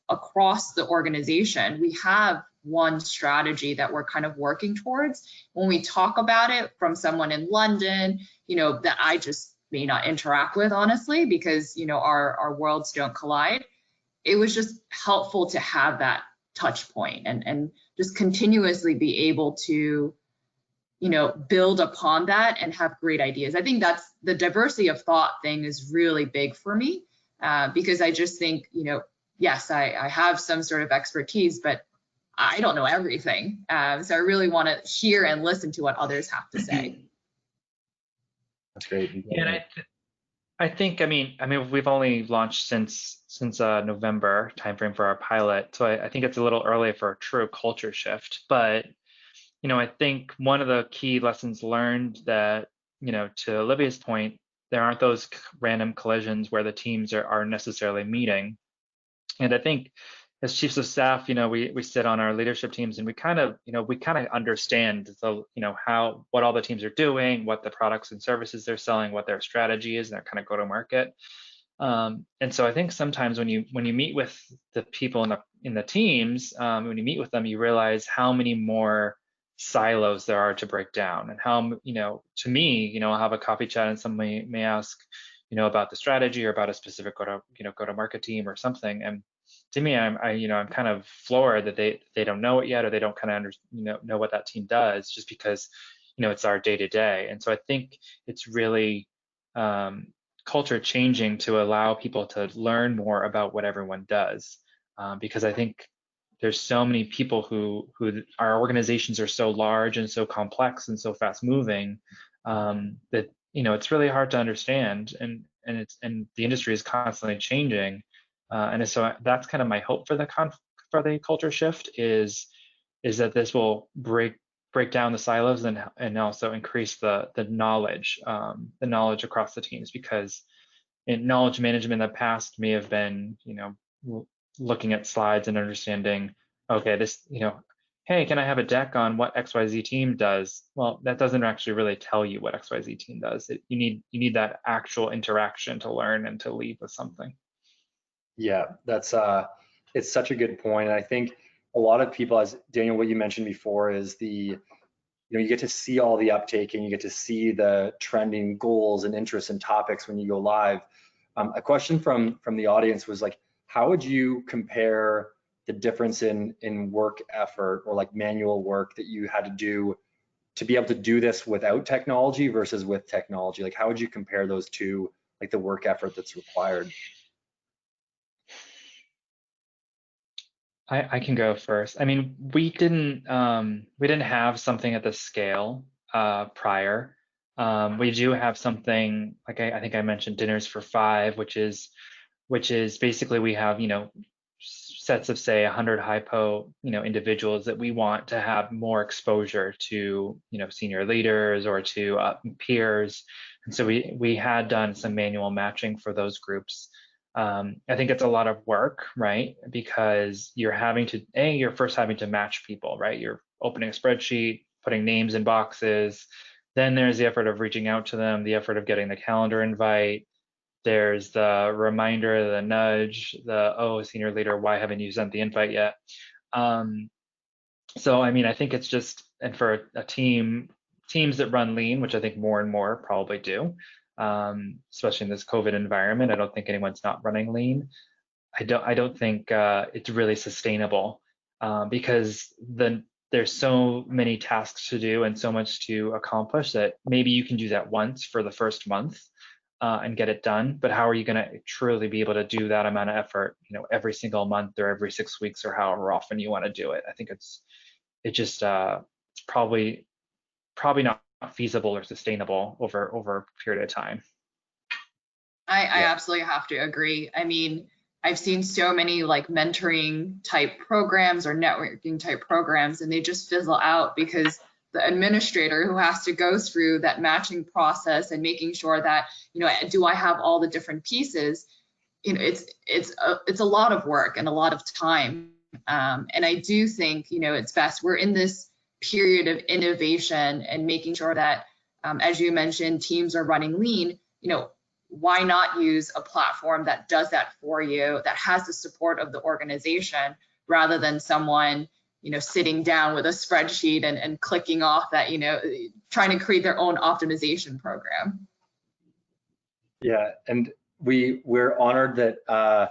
[SPEAKER 2] across the organization, we have one strategy that we're kind of working towards. When we talk about it from someone in London, that I just may not interact with, honestly, because, our worlds don't collide. It was just helpful to have that touch point and just continuously be able to build upon that and have great ideas. I think that's the diversity of thought thing is really big for me because I just think, yes, I have some sort of expertise, but I don't know everything. So I really want to hear and listen to what others have to say.
[SPEAKER 1] That's great.
[SPEAKER 3] Yeah, and I think, I mean, we've only launched since November timeframe for our pilot. So I think it's a little early for a true culture shift, but I think one of the key lessons learned that, to Olivia's point, there aren't those random collisions where the teams are necessarily meeting. And I think as chiefs of staff, we sit on our leadership teams and we kind of understand the, what all the teams are doing, what the products and services they're selling, what their strategy is, and their kind of go to market. And so I think sometimes when you meet with the people in the teams, when you meet with them, you realize how many more silos there are to break down, and how, to me, I'll have a coffee chat and somebody may ask, about the strategy or about a specific go to market team or something, and to me, I'm kind of floored that they don't know it yet, or they don't kind of know what that team does, just because it's our day to day. And so I think it's really culture changing to allow people to learn more about what everyone does, because I think there's so many people who our organizations are so large and so complex and so fast moving, that it's really hard to understand, and the industry is constantly changing. And so that's kind of my hope for the culture shift is that this will break down the silos and also increase the knowledge across the teams, because in knowledge management in the past may have been looking at slides and understanding, okay, this, hey, can I have a deck on what XYZ team does? Well, that doesn't actually really tell you what XYZ team does. You need that actual interaction to learn and to lead with something.
[SPEAKER 1] Yeah, that's it's such a good point. And I think a lot of people, as Daniel, what you mentioned before, is you get to see all the uptake and you get to see the trending goals and interests and topics when you go live. A question from the audience was like, how would you compare the difference in work effort or like manual work that you had to do to be able to do this without technology versus with technology? Like, how would you compare those two, like the work effort that's required?
[SPEAKER 3] I can go first. I mean, we didn't have something at this scale prior. We do have something like I think I mentioned Dinners for Five, which is basically we have sets of say 100 hypo individuals that we want to have more exposure to senior leaders or to peers, and so we had done some manual matching for those groups. I think it's a lot of work, right? Because you're first having to match people, right? You're opening a spreadsheet, putting names in boxes. Then there's the effort of reaching out to them, the effort of getting the calendar invite. There's the reminder, the nudge, senior leader, why haven't you sent the invite yet? So, I mean, I think it's just, and for a teams that run lean, which I think more and more probably do, especially in this COVID environment. I don't think anyone's not running lean. I don't think it's really sustainable, because there's so many tasks to do and so much to accomplish that maybe you can do that once for the first month and get it done. But how are you going to truly be able to do that amount of effort, every single month or every 6 weeks or however often you want to do it? I think it's probably not feasible or sustainable over a period of time.
[SPEAKER 2] I absolutely have to agree. I mean, I've seen so many like mentoring type programs or networking type programs, and they just fizzle out because the administrator who has to go through that matching process and making sure that, do I have all the different pieces? It's a lot of work and a lot of time. And I do think, it's best. We're in this period of innovation and making sure that, as you mentioned, teams are running lean. Why not use a platform that does that for you, that has the support of the organization, rather than someone, sitting down with a spreadsheet and clicking off that, trying to create their own optimization program.
[SPEAKER 1] Yeah, and we're honored that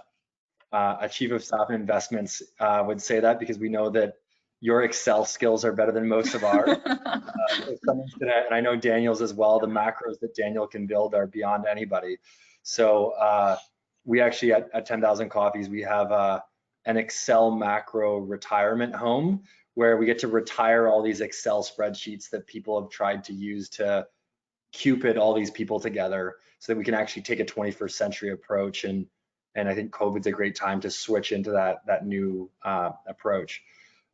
[SPEAKER 1] a chief of staff and investments would say that, because we know that your Excel skills are better than most of ours. If someone's and I know Daniel's as well, the macros that Daniel can build are beyond anybody. So we actually at 10,000 Coffees, we have an Excel macro retirement home where we get to retire all these Excel spreadsheets that people have tried to use to Cupid all these people together, so that we can actually take a 21st century approach. And I think COVID's a great time to switch into that new approach.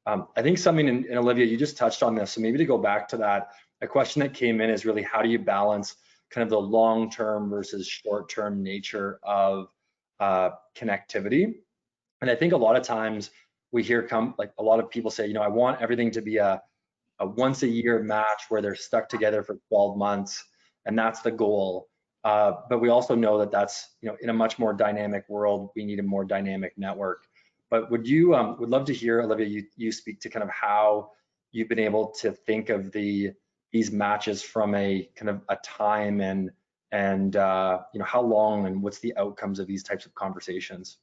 [SPEAKER 1] I think something, and Olivia, you just touched on this, so maybe to go back to that, a question that came in is really, how do you balance kind of the long-term versus short-term nature of connectivity. And I think a lot of times we hear like a lot of people say, I want everything to be a once a year match where they're stuck together for 12 months, and that's the goal. But we also know that that's, in a much more dynamic world, we need a more dynamic network. But would love to hear, Olivia, you speak to kind of how you've been able to think of these matches from a kind of a time and how long and what's the outcomes of these types of conversations.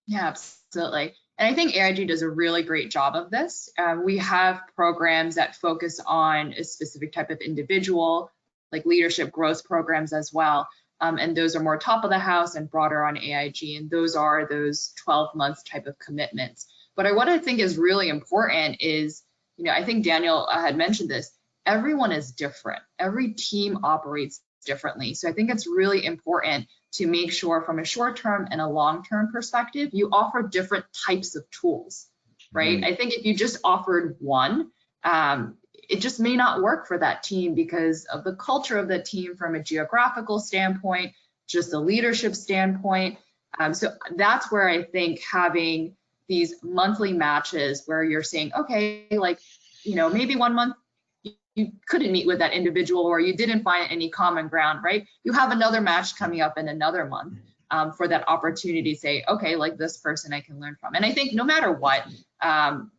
[SPEAKER 2] Yeah, absolutely. And I think AIG does a really great job of this. We have programs that focus on a specific type of individual, like leadership growth programs as well. And those are more top of the house and broader on AIG. And those are those 12 month type of commitments. But what I think is really important is, I think Daniel had mentioned this, everyone is different. Every team operates differently. So I think it's really important to make sure from a short-term and a long-term perspective, you offer different types of tools, right? I think if you just offered one, it just may not work for that team because of the culture of the team from a geographical standpoint, just a leadership standpoint. So that's where I think having these monthly matches where you're saying, okay, like, maybe 1 month you couldn't meet with that individual or you didn't find any common ground, right? You have another match coming up in another month for that opportunity to say, okay, like this person I can learn from. And I think no matter what,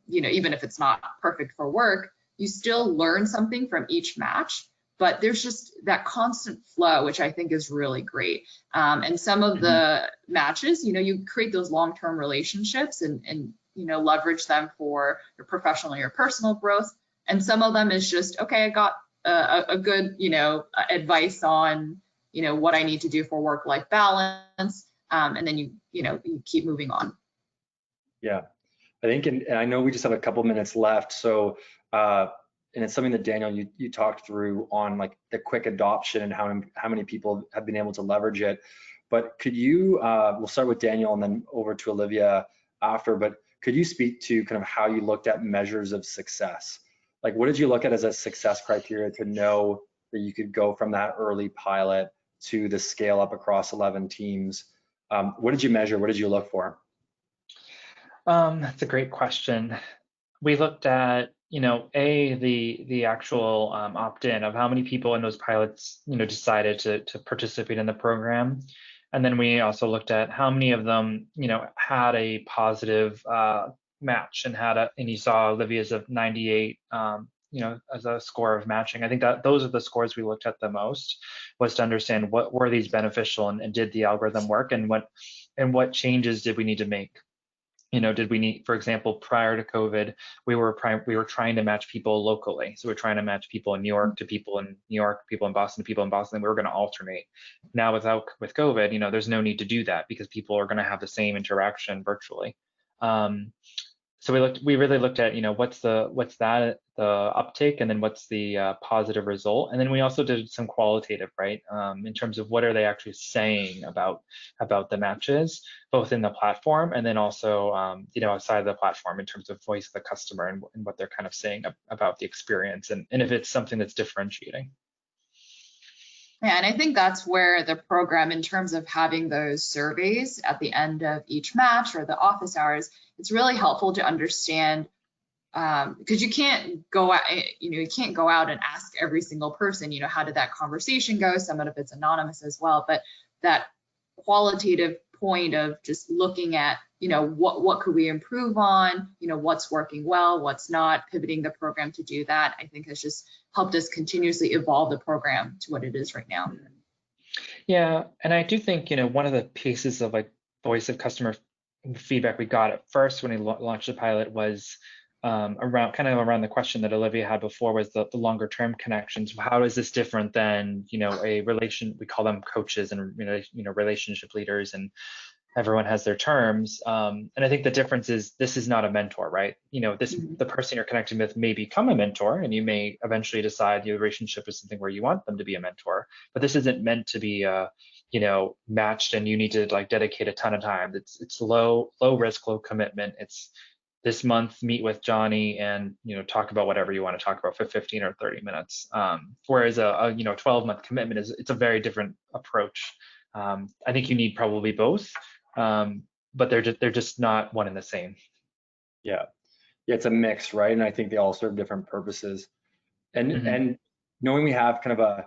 [SPEAKER 2] even if it's not perfect for work, you still learn something from each match, but there's just that constant flow, which I think is really great. And some of the matches, you create those long-term relationships and leverage them for your professional or your personal growth. And some of them is just, okay, I got a good, advice on, what I need to do for work-life balance. And then you keep moving on.
[SPEAKER 1] Yeah, I think, and I know we just have a couple minutes left. So, and it's something that Daniel, you talked through on like the quick adoption and how many people have been able to leverage it. But could you, we'll start with Daniel and then over to Olivia after, but could you speak to kind of how you looked at measures of success? Like, what did you look at as a success criteria to know that you could go from that early pilot to the scale up across 11 teams? What did you measure? What did you look for?
[SPEAKER 3] That's a great question. We looked at, the actual opt-in of how many people in those pilots, decided to participate in the program. And then we also looked at how many of them, had a positive match and and you saw Olivia's of 98, as a score of matching. I think that those are the scores we looked at the most, was to understand what were these beneficial and did the algorithm work and what changes did we need to make. Did we need, for example, prior to COVID, we were trying to match people locally. So we're trying to match people in New York to people in New York, people in Boston to people in Boston. We were going to alternate. Now with COVID, there's no need to do that because people are going to have the same interaction virtually. So we really looked at, what's the uptake, and then what's the positive result, and then we also did some qualitative, right, in terms of what are they actually saying about the matches, both in the platform and then also outside of the platform in terms of voice of the customer and what they're kind of saying about the experience, and if it's something that's differentiating.
[SPEAKER 2] Yeah, and I think that's where the program, in terms of having those surveys at the end of each match or the office hours, it's really helpful to understand, because you can't go out, you can't go out and ask every single person, how did that conversation go? Some of it's anonymous as well, but that qualitative point of just looking at, what could we improve on, what's working well, what's not, pivoting the program to do that, I think has just helped us continuously evolve the program to what it is right now.
[SPEAKER 3] Yeah, and I do think, one of the pieces of like voice of customer feedback we got at first when we launched the pilot was around the question that Olivia had before, was the longer term connections. How is this different than, a relation, we call them coaches and, relationship leaders, and everyone has their terms. And I think the difference is this is not a mentor, right? The person you're connecting with may become a mentor, and you may eventually decide your relationship is something where you want them to be a mentor, but this isn't meant to be matched and you need to like dedicate a ton of time. It's low risk, low commitment. It's this month meet with Johnny and talk about whatever you want to talk about for 15 or 30 minutes. Whereas a 12-month commitment it's a very different approach. I think you need probably both, but they're just not one and the same.
[SPEAKER 1] Yeah, it's a mix, right? And I think they all serve different purposes. And knowing we have kind of a,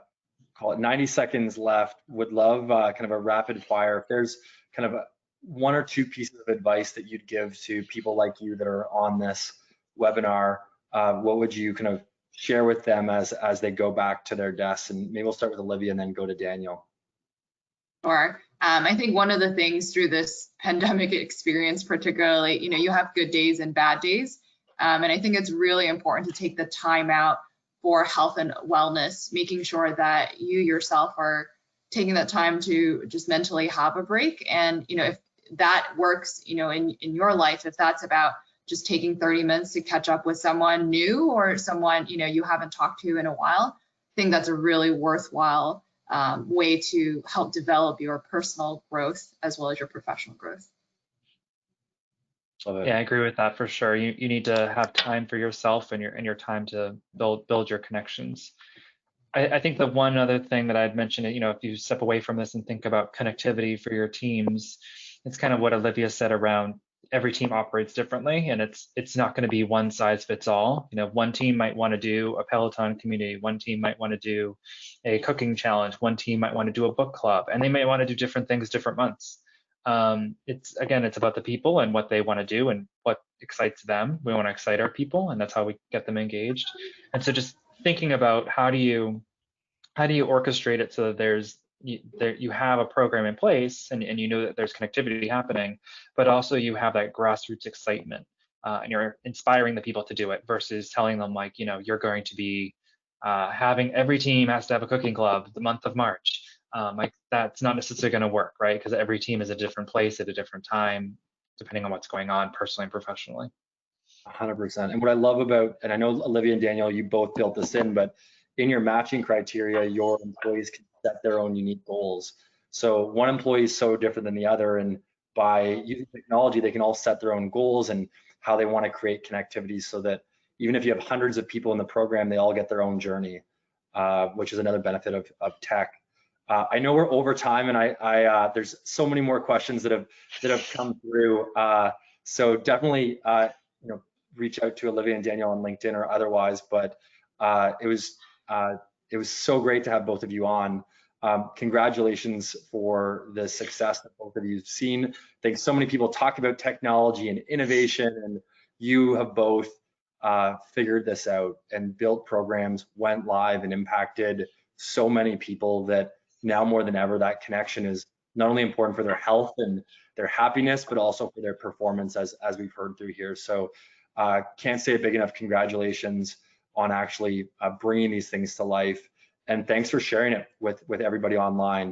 [SPEAKER 1] call it 90 seconds left, would love kind of a rapid fire. If there's kind of one or two pieces of advice that you'd give to people like you that are on this webinar, what would you kind of share with them as they go back to their desks? And maybe we'll start with Olivia and then go to Daniel.
[SPEAKER 2] Sure. I think one of the things through this pandemic experience, particularly, you have good days and bad days. And I think it's really important to take the time out for health and wellness, making sure that you yourself are taking that time to just mentally have a break. And, if that works, in your life, if that's about just taking 30 minutes to catch up with someone new or someone, you haven't talked to in a while, I think that's a really worthwhile way to help develop your personal growth as well as your professional growth.
[SPEAKER 3] Yeah, I agree with that for sure. You need to have time for yourself and your time to build your connections. I think the one other thing that I'd mention, if you step away from this and think about connectivity for your teams, it's kind of what Olivia said around every team operates differently, and it's not going to be one size fits all. One team might want to do a Peloton community, one team might want to do a cooking challenge, one team might want to do a book club, and they may want to do different things different months. It's about the people and what they want to do and what excites them. We want to excite our people, and that's how we get them engaged. And so just thinking about how do you orchestrate it so that you have a program in place and you know that there's connectivity happening, but also you have that grassroots excitement and you're inspiring the people to do it versus telling them like, you're going to be having every team has to have a cooking club the month of March. Like that's not necessarily going to work, right? Because every team is a different place at a different time, depending on what's going on personally and professionally.
[SPEAKER 1] 100%. And what I love about, and I know Olivia and Daniel, you both built this in, but in your matching criteria, your employees can set their own unique goals. So one employee is so different than the other, and by using technology, they can all set their own goals and how they want to create connectivity so that even if you have hundreds of people in the program, they all get their own journey, which is another benefit of tech. I know we're over time, and there's so many more questions that have come through. So definitely, reach out to Olivia and Daniel on LinkedIn or otherwise. But it was so great to have both of you on. Congratulations for the success that both of you have seen. I think so many people talk about technology and innovation, and you have both figured this out and built programs, went live, and impacted so many people that now more than ever, that connection is not only important for their health and their happiness, but also for their performance, as we've heard through here. So can't say it big enough. Congratulations on actually bringing these things to life. And thanks for sharing it with everybody online.